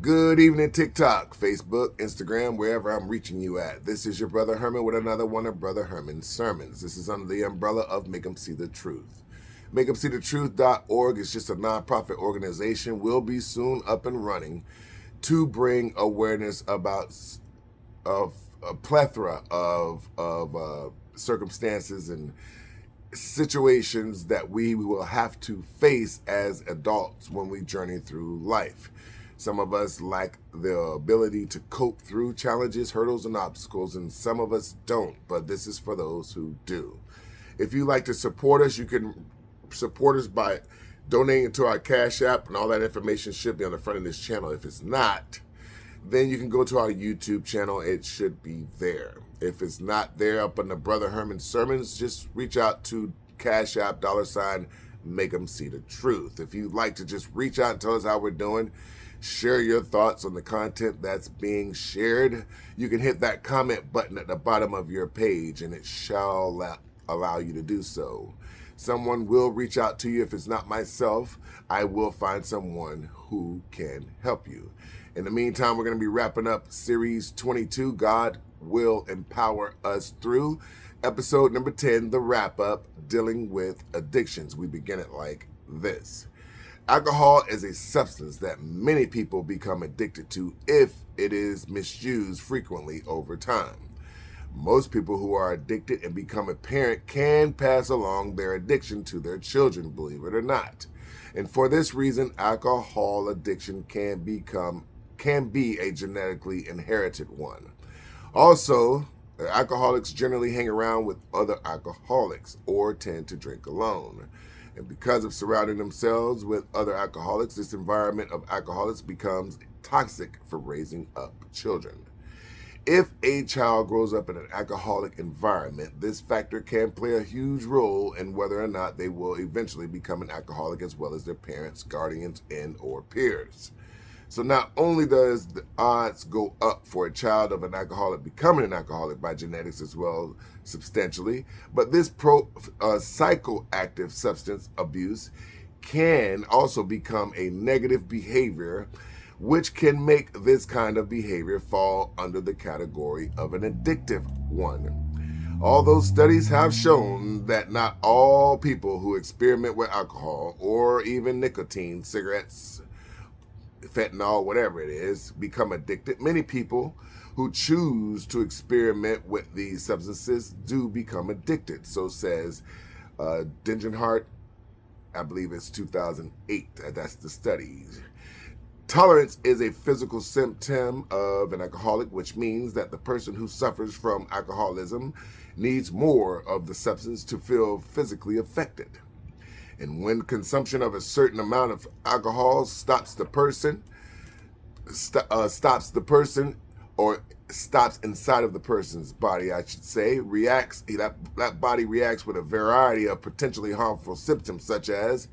Good evening, TikTok, Facebook, Instagram, wherever I'm reaching you at. This is your brother Herman with another one of Brother Herman's sermons. This is under the umbrella of Make 'em See the Truth. Make'emSeeTheTruth.org is just a nonprofit organization. We'll be soon up and running to bring awareness about a plethora of circumstances and situations that we will have to face as adults when we journey through life. Some of us lack the ability to cope through challenges, hurdles, and obstacles, and some of us don't, but this is for those who do. If you'd like to support us, you can support us by donating to our Cash App, and all that information should be on the front of this channel. If it's not, then you can go to our YouTube channel. It should be there. If it's not there up on the Brother Herman sermons, just reach out to Cash App, $ Make 'em See the Truth. If you'd like to just reach out and tell us how we're doing, share your thoughts on the content that's being shared, you can hit that comment button at the bottom of your page and it shall allow you to do so. Someone will reach out to you. If it's not myself, I will find someone who can help you. In the meantime, we're going to be wrapping up Series 22, God Will Empower Us Through. Episode number 10, the wrap-up, dealing with addictions. We begin it like this. Alcohol is a substance that many people become addicted to if it is misused frequently over time. Most people who are addicted and become a parent can pass along their addiction to their children, believe it or not. And for this reason, alcohol addiction can be a genetically inherited one. Also, alcoholics generally hang around with other alcoholics or tend to drink alone. And because of surrounding themselves with other alcoholics, this environment of alcoholics becomes toxic for raising up children. If a child grows up in an alcoholic environment, this factor can play a huge role in whether or not they will eventually become an alcoholic, as well as their parents, guardians, and or peers. So not only does the odds go up for a child of an alcoholic becoming an alcoholic by genetics as well substantially, but this psychoactive substance abuse can also become a negative behavior, which can make this kind of behavior fall under the category of an addictive one. Although studies have shown that not all people who experiment with alcohol or even nicotine, cigarettes, fentanyl, whatever it is, become addicted, many people who choose to experiment with these substances do become addicted. So says Dingenhart, I believe it's 2008, that's the study. Tolerance is a physical symptom of an alcoholic, which means that the person who suffers from alcoholism needs more of the substance to feel physically affected. And when consumption of a certain amount of alcohol stops inside of the person's body, I should say, that body reacts with a variety of potentially harmful symptoms, such as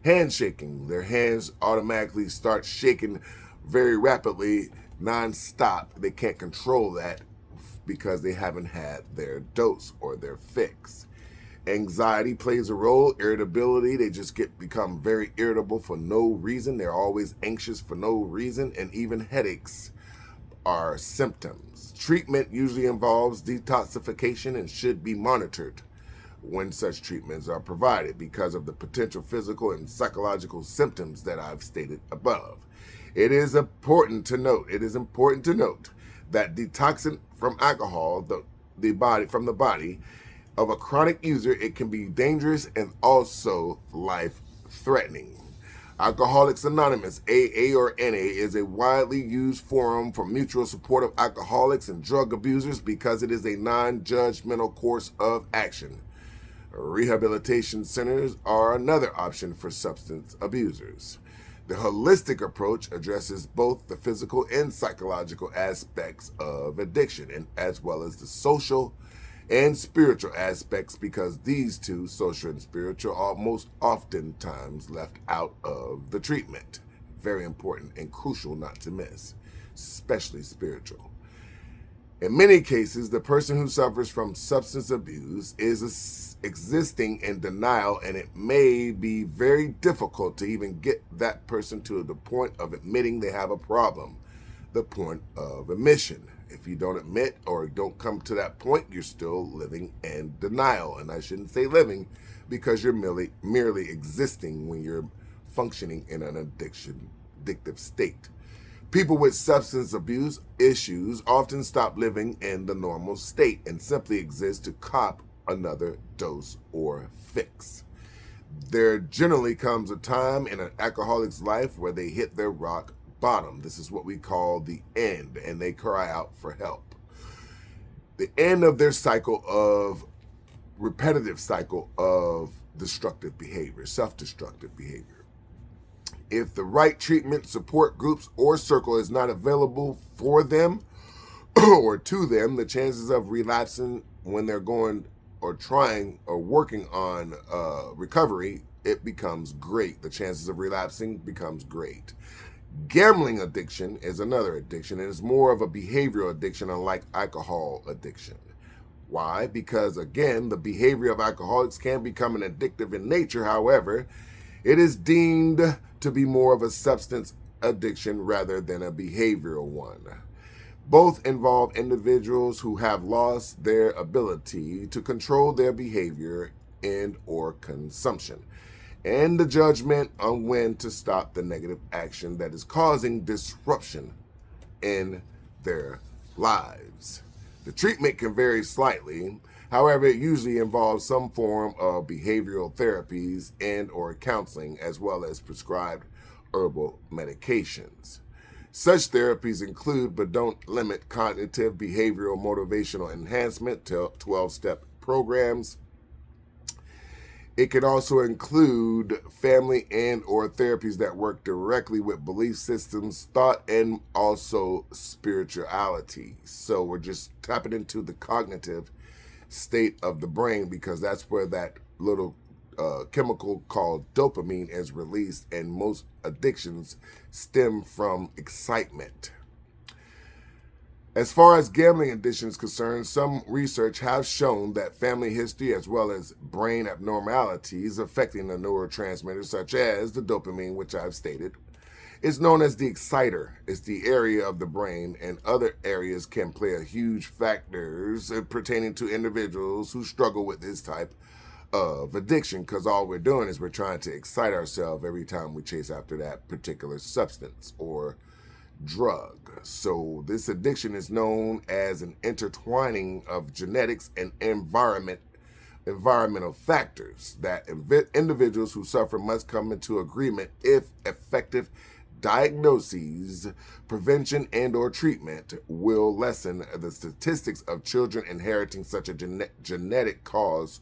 handshaking. Their hands automatically start shaking very rapidly, non-stop. They can't control that because they haven't had their dose or their fix. Anxiety plays a role, irritability, they just become very irritable for no reason. They're always anxious for no reason, and even headaches are symptoms. Treatment usually involves detoxification and should be monitored when such treatments are provided because of the potential physical and psychological symptoms that I've stated above. It is important to note that detoxing from alcohol, from the body, of a chronic user, it can be dangerous and also life-threatening. Alcoholics Anonymous, AA or NA, is a widely used forum for mutual support of alcoholics and drug abusers because it is a non-judgmental course of action. Rehabilitation centers are another option for substance abusers. The holistic approach addresses both the physical and psychological aspects of addiction, and as well as the social and spiritual aspects, because these two, social and spiritual, are most oftentimes left out of the treatment. Very important and crucial not to miss, especially spiritual. In many cases, the person who suffers from substance abuse is existing in denial, and it may be very difficult to even get that person to the point of admitting they have a problem, the point of admission. If you don't admit or don't come to that point, you're still living in denial. And I shouldn't say living, because you're merely existing when you're functioning in an addictive state. People with substance abuse issues often stop living in the normal state and simply exist to cop another dose or fix. There generally comes a time in an alcoholic's life where they hit their rock bottom. This is what we call the end, and they cry out for help. The end of their repetitive cycle of destructive behavior, self-destructive behavior. If the right treatment, support groups, or circle is not available for them or to them, the chances of relapsing when they're going or trying or working on recovery, it becomes great. The chances of relapsing becomes great. Gambling addiction is another addiction, and it's more of a behavioral addiction, unlike alcohol addiction. Why? Because, again, the behavior of alcoholics can become an addictive in nature. However, it is deemed to be more of a substance addiction rather than a behavioral one. Both involve individuals who have lost their ability to control their behavior and or consumption, and the judgment on when to stop the negative action that is causing disruption in their lives. The treatment can vary slightly. However, it usually involves some form of behavioral therapies and or counseling, as well as prescribed herbal medications. Such therapies include, but don't limit, cognitive, behavioral, motivational enhancement to 12-step programs. It can also include family and or therapies that work directly with belief systems, thought, and also spirituality. So we're just tapping into the cognitive state of the brain, because that's where that little chemical called dopamine is released, and most addictions stem from excitement. As far as gambling addiction is concerned, some research has shown that family history as well as brain abnormalities affecting the neurotransmitters such as the dopamine, which I've stated, is known as the exciter. It's the area of the brain, and other areas can play a huge factors pertaining to individuals who struggle with this type of addiction, because all we're doing is we're trying to excite ourselves every time we chase after that particular substance or drug. So this addiction is known as an intertwining of genetics and environmental factors that individuals who suffer must come into agreement if effective diagnoses, prevention, and or treatment will lessen the statistics of children inheriting such a genetic cause,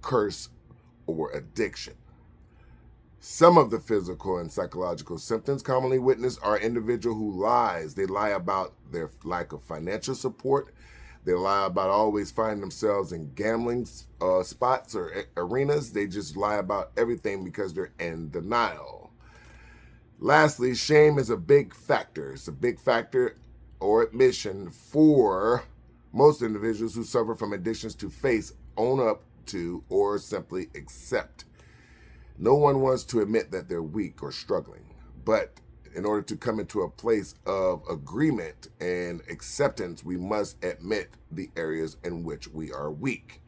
curse, or addiction. Some of the physical and psychological symptoms commonly witnessed are individual who lies. They lie about their lack of financial support. They lie about always finding themselves in gambling spots or arenas. They just lie about everything because they're in denial. Lastly, shame is a big factor. It's a big factor or admission for most individuals who suffer from addictions to face, own up to, or simply accept. No one wants to admit that they're weak or struggling, but in order to come into a place of agreement and acceptance, we must admit the areas in which we are weak.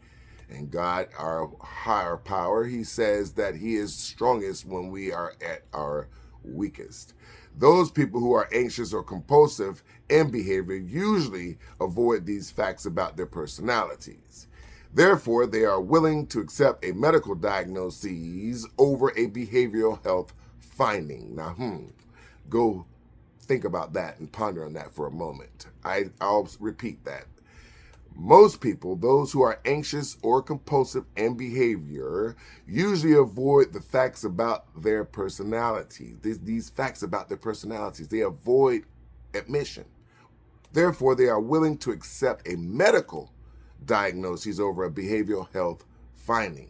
And God, our higher power, he says that he is strongest when we are at our weakest. Those people who are anxious or compulsive in behavior usually avoid these facts about their personalities. Therefore, they are willing to accept a medical diagnosis over a behavioral health finding. Now, go think about that and ponder on that for a moment. I'll repeat that. Most people, those who are anxious or compulsive in behavior, usually avoid the facts about their personality. These facts about their personalities, they avoid admission. Therefore, they are willing to accept a medical diagnoses over a behavioral health finding.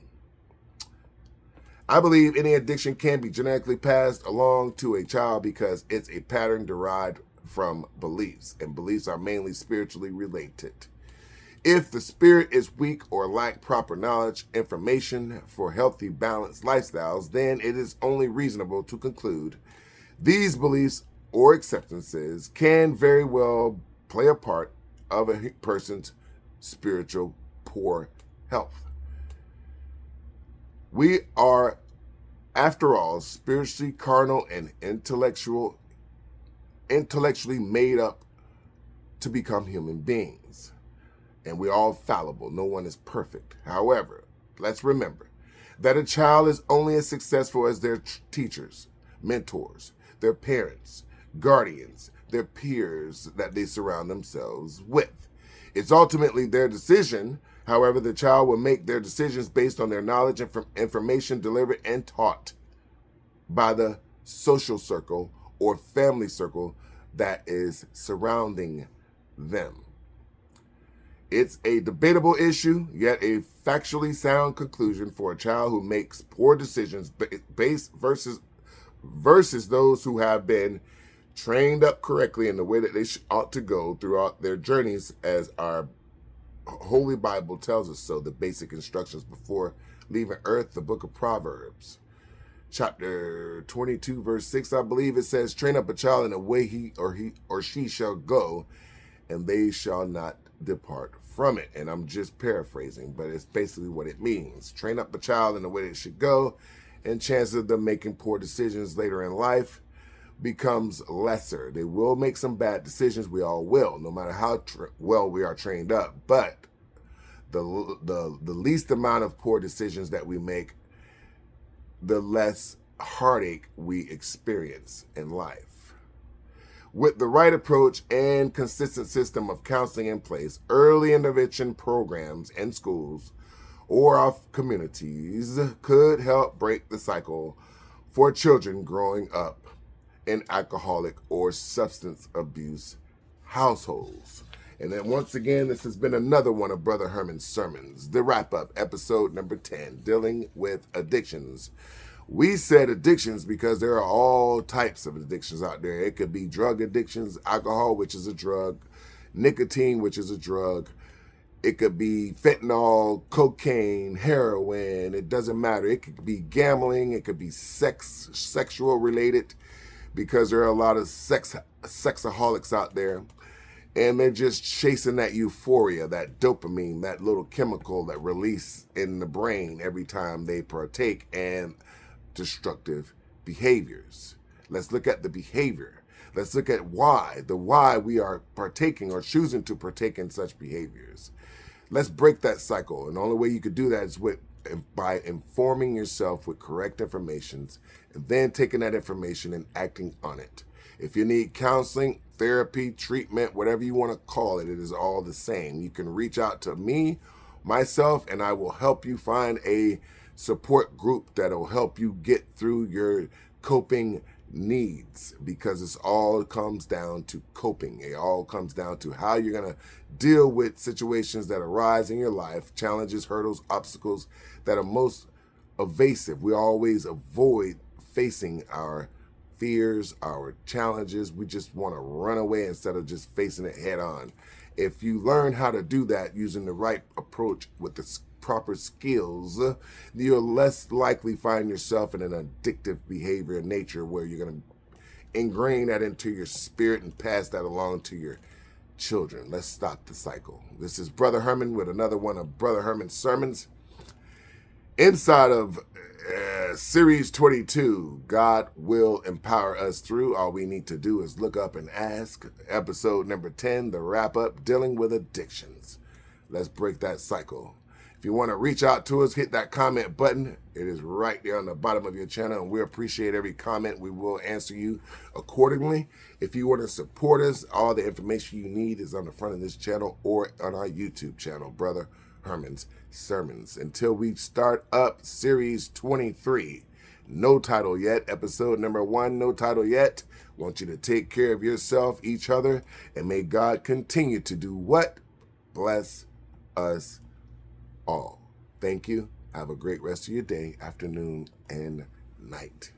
I believe any addiction can be genetically passed along to a child because it's a pattern derived from beliefs, and beliefs are mainly spiritually related. If the spirit is weak or lack proper knowledge, information for healthy, balanced lifestyles, then it is only reasonable to conclude these beliefs or acceptances can very well play a part of a person's spiritual poor health. We are, after all, spiritually, carnal, and intellectually made up to become human beings. And we're all fallible. No one is perfect. However, let's remember that a child is only as successful as their teachers, mentors, their parents, guardians, their peers that they surround themselves with. It's ultimately their decision. However, the child will make their decisions based on their knowledge and information delivered and taught by the social circle or family circle that is surrounding them. It's a debatable issue, yet a factually sound conclusion for a child who makes poor decisions based versus those who have been trained up correctly in the way that they ought to go throughout their journeys, as our Holy Bible tells us so, the basic instructions before leaving earth, the book of Proverbs. Chapter 22, verse 6, I believe it says, train up a child in the way he or she shall go, and they shall not depart from it. And I'm just paraphrasing, but it's basically what it means. Train up a child in the way it should go, and chances of them making poor decisions later in life becomes lesser. They will make some bad decisions. We all will, no matter how well we are trained up. But the least amount of poor decisions that we make, the less heartache we experience in life. With the right approach and consistent system of counseling in place, early intervention programs in schools or our communities could help break the cycle for children growing up in alcoholic or substance abuse households. And then once again, this has been another one of Brother Herman's sermons, the wrap-up, episode number 10, dealing with addictions. We said addictions because there are all types of addictions out there. It could be drug addictions, alcohol, which is a drug, nicotine, which is a drug. It could be fentanyl, cocaine, heroin. It doesn't matter. It could be gambling. It could be sexual related, because there are a lot of sexaholics out there. And they're just chasing that euphoria, that dopamine, that little chemical that release in the brain every time they partake, and destructive behaviors. Let's look at the behavior. Let's look at why we are partaking or choosing to partake in such behaviors. Let's break that cycle. And the only way you could do that is by informing yourself with correct information, and then taking that information and acting on it. If you need counseling, therapy, treatment, whatever you want to call it, it is all the same. You can reach out to me, myself, and I will help you find a support group that will help you get through your coping needs, because it all comes down to coping. It all comes down to how you're going to deal with situations that arise in your life, challenges, hurdles, obstacles that are most evasive. We always avoid facing our fears, our challenges. We just want to run away instead of just facing it head on. If you learn how to do that using the right approach with the proper skills, you'll less likely find yourself in an addictive behavior in nature, where you're going to ingrain that into your spirit and pass that along to your children. Let's stop the cycle. This is Brother Herman with another one of Brother Herman's sermons. Inside of Series 22, God will empower us through. All we need to do is look up and ask. Episode number 10, the wrap-up, dealing with addictions. Let's break that cycle. If you want to reach out to us, hit that comment button. It is right there on the bottom of your channel, and we appreciate every comment. We will answer you accordingly. If you want to support us, all the information you need is on the front of this channel or on our YouTube channel, Brother Herman's Sermons. Until we start up Series 23, no title yet, episode number 1, no title yet. Want you to take care of yourself, each other, and may God continue to do what? Bless us all. Thank you. Have a great rest of your day, afternoon, and night.